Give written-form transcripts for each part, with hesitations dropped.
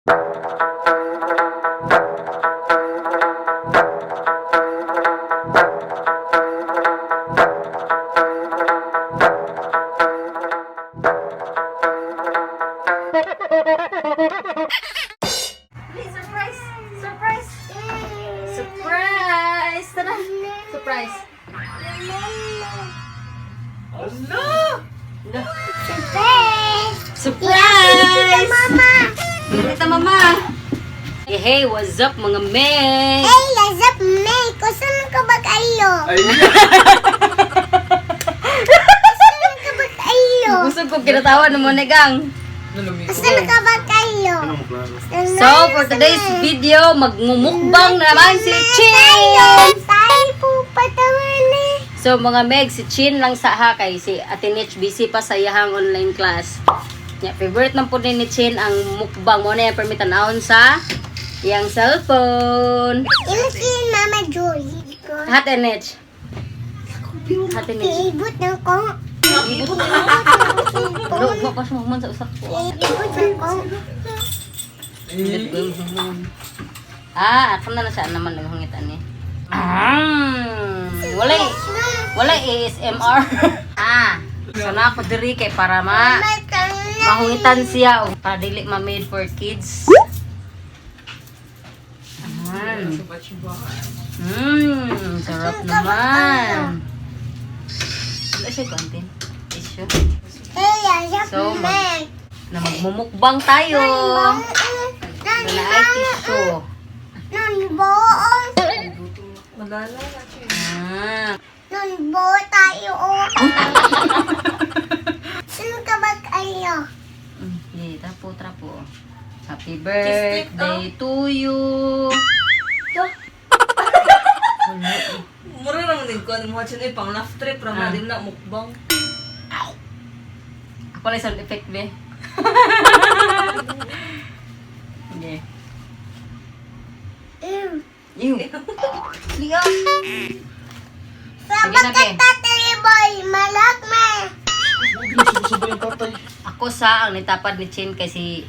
Surprise! Surprise! Surprise! Tara! Surprise! Ano? Surprise! Surprise! Mama! Kita mama! Hey, what's up mga Meg? Hey, lazap me! Kusan ka ba kayo? Ay, Kusan ka ba kayo? Gusto ko kinatawa ng mga negang. Kusan ka ba kayo? So, for today's video, magmumukbang naman si Chin! Tayo po patawan eh. So, mga Meg, si Chin lang sa kay si Ate Nitch busy pa sa iyahang online class. Yeah, favorite man po ni Chin ang mukbang mo na yung permitanahon sa iyang cellphone. Ilagin Mama Joy ko. Ate Nitch. Ate Nitch. Iibot na ko. Ibot na. Ano, mapas mo man sa usak ko. Iibot na ko. Ako na siya naman naghangitan ni. Wala ASMR. So na ako diri kay para mahungitan siya o para dili ma-made for kids. Sarap naman. Wala siya kontin. Tissue. Hey, lazap So, me. Na magmumukbang tayo. Wala ay tissue. Nanboon. Malala na siya. Nanbo tayo oh. Sino ka ba kayo? Okay, trapo. Happy birthday to you. Mura naman din ko. Ano mo siya pang laugh trip. Rama din na mukbang. Ako lang sound effect, be. Okay. Ew. Liga. Sa Sige na, bakit be. tatay boy? Malak me. Ako sa ang nitapad ni Chin kasi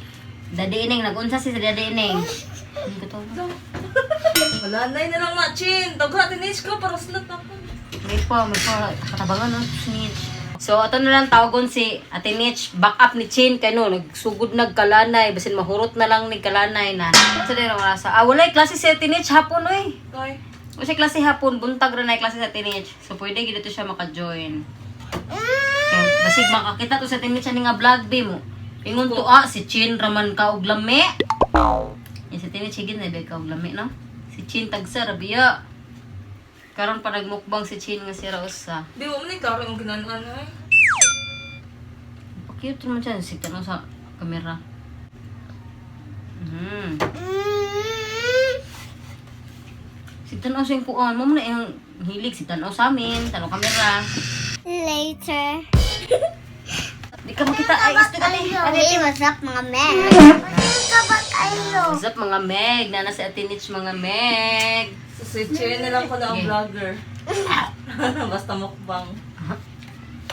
Daddy Ineng. Nag-unsa si Daddy Ineng. Hindi ko to. Malanay na lang na, Chin. Tagha, tinis ko. Para slat na po. May pa. Katabangan no, Snitch. So, ito na lang tawagon si Ate Nitch. Back up ni Chin kay no. Nagsugod nagkalanay. Basin mahurot na lang ni kalanay na. Sa din ang rasa. Walay klase si Ate Nitch hapon, oy. Okay. O siya klase hapon. Buntag rin na klase sa Ate Nitch. So, pwede gito siya maka-join. Okay. Basig makakita to sa Ate Nitch nga vlog be mo. Ingon to si Chin raman ka og lami. Yung sa Ate Nitch higit na ba ka og lami, no? Si Chin tagsa rabiya. Karon pa nagmukbang si Chin nga si Rosa. Di mo man ikaw yung ginanaan eh. Cute naman siya. Sikta no sa kamera. Sikta no sa yung kuan. Mo na yung hilig. Sikta no sa amin. Tano kamera. Later. Di ka makita. Ay, isto ka ni. Hey, what's up mga men? Sino ka ba kayo? What's up mga Meg? Nana si Ate Nitch mga Meg. So, si Chin na lang ko na ang Okay. vlogger. Basta mukbang.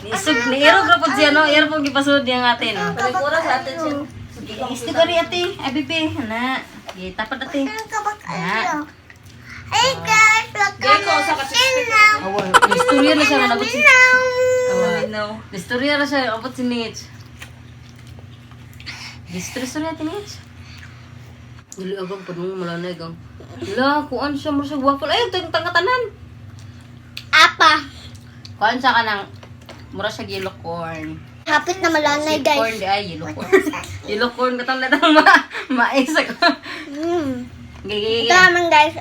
Ni Iro grapod siya no. Iro pong gipasod yung ate no. Palikura sa atin, Chin. Isto ka rin ate. Ay bibi. Hana. Tapad ate. Sino ka ba kayo? Hey guys, Gay ko sa welcome to kasispit. channel. Istorya na siya. Nabot si... Malinaw. Istorya na siya. Nabot si Nitch. Istorya ate Nitch. Dili agam pa nung malanay gang. Wala, kuan siya mo siya waffle. Ay, ito yung tangatanan. Apa? Kuan siya ka ng... Mura siya yellow corn. Hapit na malanay Sweet corn guys. di ay yellow corn. Yellow corn katang letang mais ako. Ito naman guys,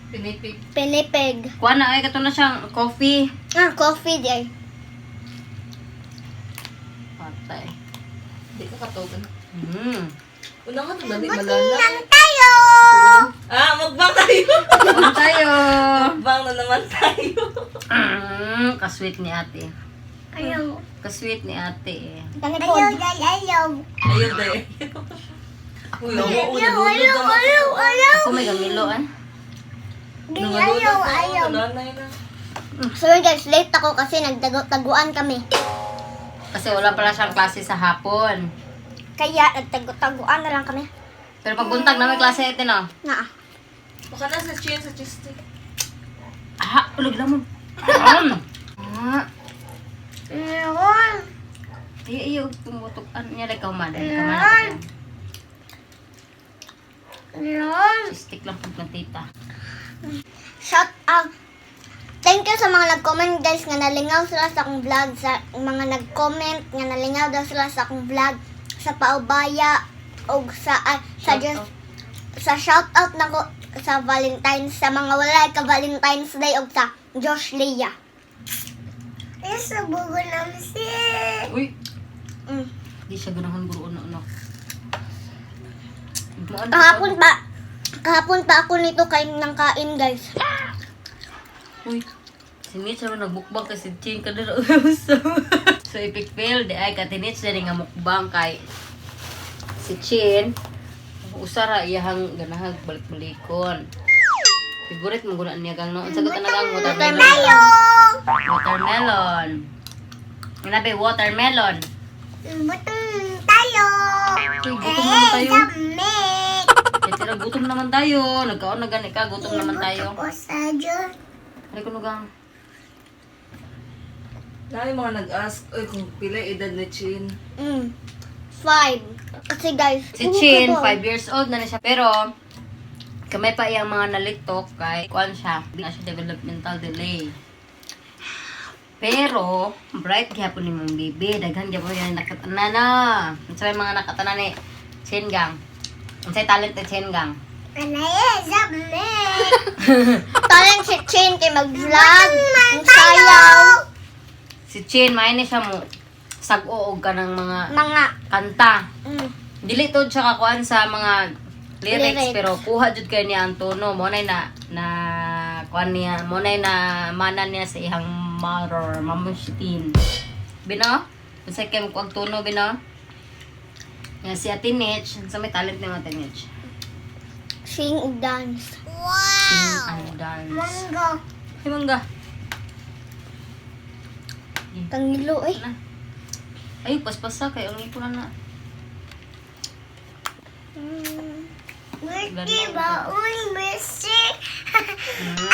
Pinipig. pinipig. Kuan na ay kato na siyang coffee. Coffee di ay. Patay. Di ka katogan. Una ka ito, dali malala. Nang tayo! Mukbang tayo! Ano tayo? Mukbang na naman tayo. Kasweet ni ate. Ayaw. Kasweet ni ate eh. Ayaw, ayaw. Ayun, dahil. Uy, ako, nagulog na. Ayaw. Ako may gamilo ah. Ayaw. Malanay na. Sorry guys, late ako kasi nagtaguan kami. Kasi wala pala siyang klase sa hapon. Kaya nagtago-taguan na lang kami. Pero pag buntag na may klase ito na. Na. Baka na sa chin, sa chiste. Ah, ulag lamon. Yun. Iyo, tumutok. Ano niya, like kauman. Kauman. Yun. Stick lang pag ng tita. Shout out. Thank you sa mga nag-comment guys nga nalingaw sila sa akong vlog. Sa mga nag-comment nga nalingaw daw sila sa akong vlog. Sa paubaya o sa shout out na ko sa Valentine's, sa mga wala ka Valentine's Day o sa Josh Leah. Isubugo namin si. Uy, Mm. di siya ganahan guro ano. Kahapon pa ako nito kain ng kain guys. Uy, sinit siya nagbukbang kasi Chin ka na So, epic fail. Di ay katinit siya nga mukbang kay si Chin. Usara iyahang ganahag balik-balikon. Favorite mo guna niya gang no. Sagot na gang watermelon. Watermelon. Nganabe watermelon. Tayo. Uy, gutom naman tayo. Eh, tira, gutom naman tayo. Nagkaon na gani ka, gutom naman tayo. Ay, kuno gang. Dahil mga nag-ask, oy, kung pila edad ni Chin. 5. Kasi guys, Si Chin, 5 years old na siya. Pero, kamay pa iyang mga nalitok kay kuan siya. Di na siya developmental delay. Pero, bright gyapon ni mong bibi. Daghan gyapon yan nakatanan na. Unsay mga nakatanan ni Chin gang. Unsay talent ni Chin gang. talent si Chin kay mag-vlog, sayaw, Si Chin, may ni siya mo sag-uog ka ng mga mga kanta. mm, Dili tod siya kakuan sa mga lyrics, Lyrics. pero kuha jud kay niya ang tono. Mo na kuan niya, mo na manan niya sa ihang mother, mamushitin. Bino? Unsay kay mo kuang tono bino? Nga si Atinich, sa may talent ni Atinich. sing ug dance. Sing and dance. Mangga. Hey, mangga. Tangilo eh. Ay, paspasa kay ang ipon na. Mercy ba? Uy, mercy. Hmm.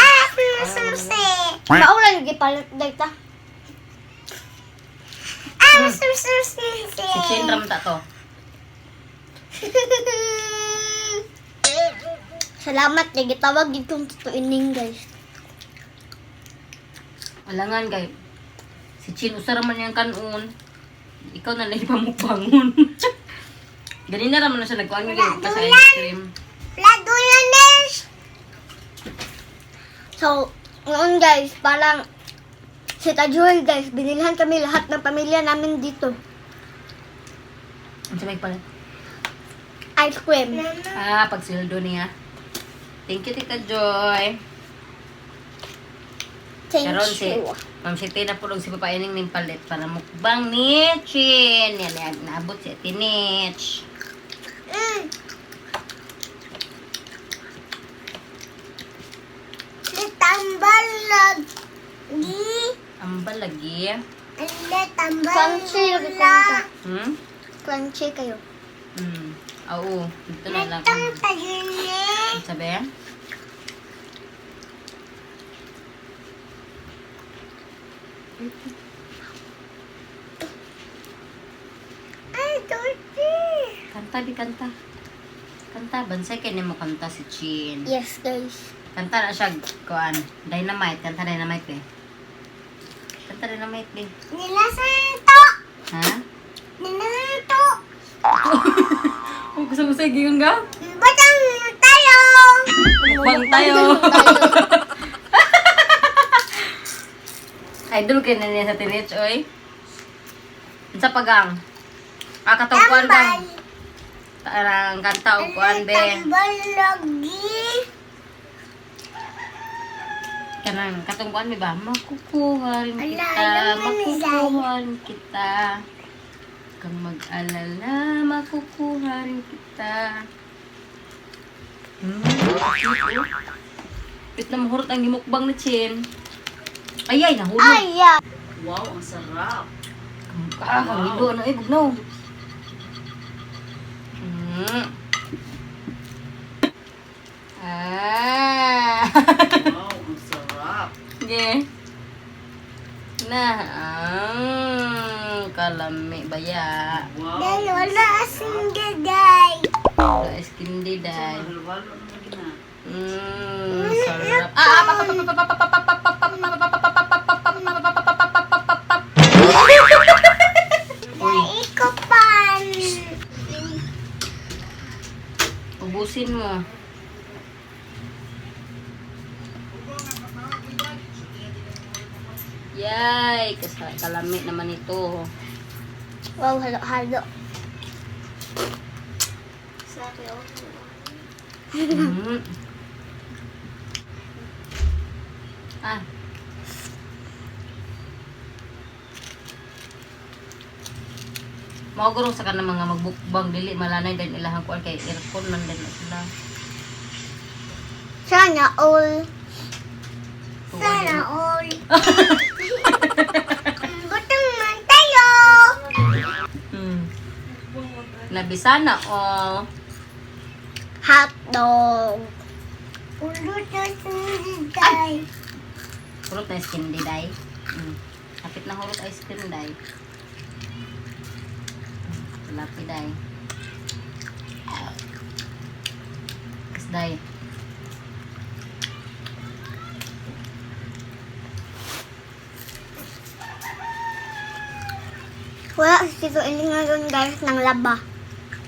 Mercy. Maulan gipalit data. Mercy. Si Chin ram ta to. Salamat kay gitawag gid kong tutuining guys. Alangan kay si Chin usara man yang kanon. Ikaw na lang ipamukbangon. Ganina raman na siya nagkuhan mo din sa ice cream. Pladuyanes. So, noon guys, parang si Tajoy guys, binilhan kami lahat ng pamilya namin dito. Ang sabay pala. Ice cream. Ah, pagsildo niya. Thank you, Tita Joy. Thank Karon si you. Ma'am Siti na pulong si Papa Ining ning palit para mukbang ni Chin. Yan, naabot si Tinich. Tambal lagi. Ambal lagi. Crunchy lagi kanta. Hmm? Crunchy kayo. Oo. Dito na lang. Ang sabi? Ay, Dorothy. Kanta, di kanta. Kanta, bansay kayo mo kanta si Chin. Yes, guys. Kanta na siya, kuan. Dynamite. Kanta Dynamite eh. Kanta Dynamite eh. Nilasanto. Ha? Nilasanto. Oh, gusto mo sa giyon ga? Batang tayo. Mukbang tayo. Idol kayo na niya sa Tinich, oy. Sa pagang. Kakatungkuan ka. Tarang kanta o kuan be. Tambal lagi. Kanang katungkuan mi ba? Makukuha rin kita. Ala, naman, Makukuha rin kita. Kang mag-alala, makukuha rin kita. Pit na mahurot ang gimukbang ni Chin. Ay, nahulog. Ay, yeah. Wow, ang sarap. Kang ilo, ano eh, bugnaw. Wow, ang sarap. Sige. Nah, kalami baya. Wow. Dahil wala asing gaday. Guys, kindi day. Halo-halo naman na. Sarap. Ikupan. Ubusin mo. Yay, kalami naman ito. Wow, halo-halo. Ah. Maugurong sa kanang mga magbukbang dili malanay din ilahang kuan kay aircon man din na sila. Sana all. Sana all. Gutom man tayo. Nabisana oh. Hotdog. Ulot na sunday. Hurot na skin day. Kapit na hurot ice cream day. Lapi day. Kas day. Wala si Tito Ining ngayon guys ng laba.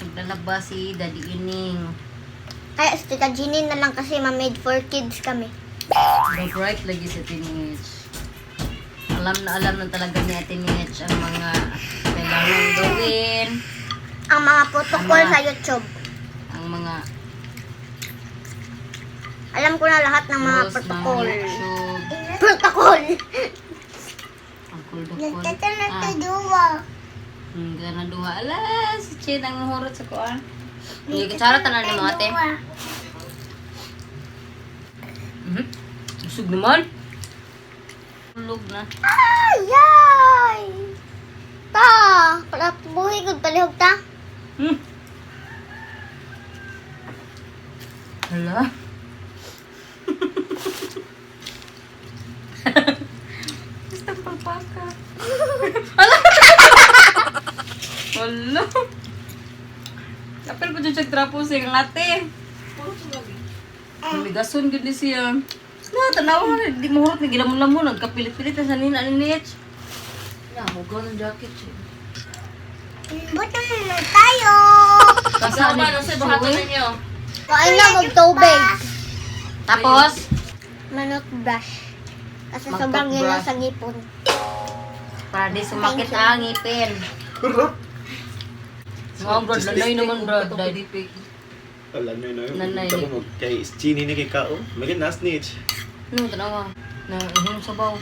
Naglalaba si Daddy Ining. Kaya si Tita Ginny na lang kasi ma-made for kids kami. Bright lagi sa teenage. Alam na talaga ni teenage ang mga kailangan gawin. Ang mga protocol Ama. sa YouTube. Ang mga Alam ko na lahat ng mga rules, protocol. mga YouTube. Protocol! Ang kuldukol. duwa. Gana duha. Ala, si Chin ang hurot sa kuan. Hindi katsara tanan ni mga ate. Busog naman. Tulog na. Ay! Ay! Ta! Pala buhay ko palihog ta. Hala. Basta pagpaka. Hala. Kapil po dyan siya trapo siya ng ate. Migason gud ni siya. Na, tanawa nga, di mahurot ni ginamon-lamon. Nagkapilit-pilit na sa nina ni Nech. Hugaw ng jacket siya. Buto na tayo! Kasaan Ano sa buhaton ninyo? Kain na mag-tubig. Tapos, Manok brush. Kasi Mag-toothbrush. sobrang yelo sa ngipon. para di sumakit ang ngipin. Mga brad, lanay naman brad. Wala na yun. Nanay. Ito mo, kay Chini ni kay Kao. Magin na snitch. Ano, tanawa. Nahihim sabaw.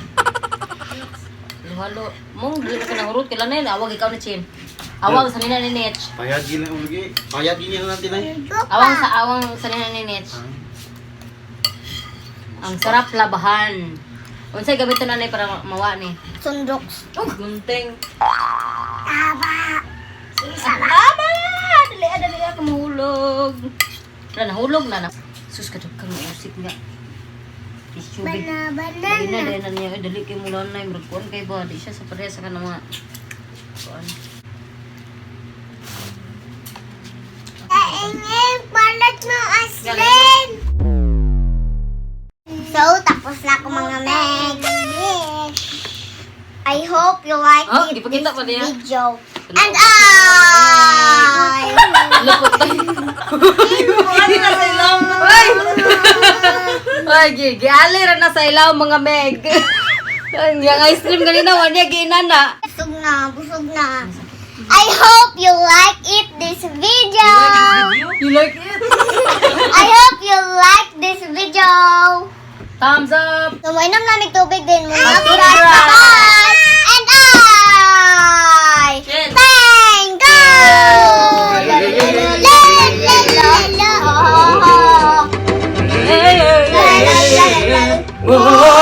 Halo. Mong, dili ka nahurot. Kailan na yun, awag ikaw ni Chin. Awang sa nina ni Nech. Payagi lang lagi. Payagi niya natin ay. Awang sa nina ni Nech. Ang sarap labahan. Unsay gamit to nanay para mawa ni? Sundoks. Oh, gunting. Taba! Tama! Dali ka mahulog. Wala, nahulog na. Sus, kadagkang musik nga. Tissue big. Dali na niya. Dali kayo mula na. Maragkuhan kayo ba? Di siya sa parehas ka na mga... Kuhan. Kaingin, palat mo aslin! So, tapos na ako mga meg. I hope you like Oh, this ipakita pa niya. video. And I... Lupot tayo. Ano na sa ilaw mo? Ay, giali ra na sa ilaw mga meg. Ang ice cream ganina, wala ginana. Busog na. I hope you like this video. You like it? I hope you like this video. Thumbs up! Sumainom na tubig din mo. Bye! Bye! And I... Chen. Thank God! Hey, hey, hey, hey, hey. Whoa!